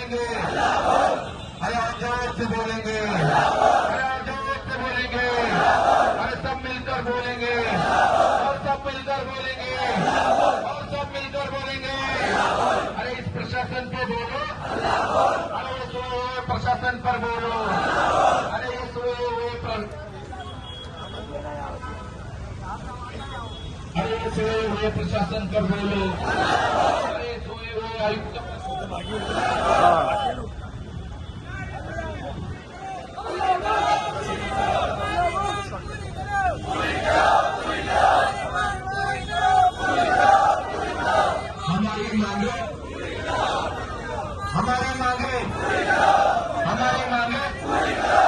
बोलेंगे, अरे और जोर से बोलेंगे, अरे और जोर से बोलेंगे, अरे सब मिलकर बोलेंगे, और सब मिलकर बोलेंगे, और सब मिलकर बोलेंगे। अरे इस प्रशासन पे बोलो, अरे इस प्रशासन पर बोलो, अरे इस अरे सोए हुए प्रशासन पर बोलो, अरे सोए हुए आयुक्त हमारी मांगे, हमारी मांगे, हमारी मांगे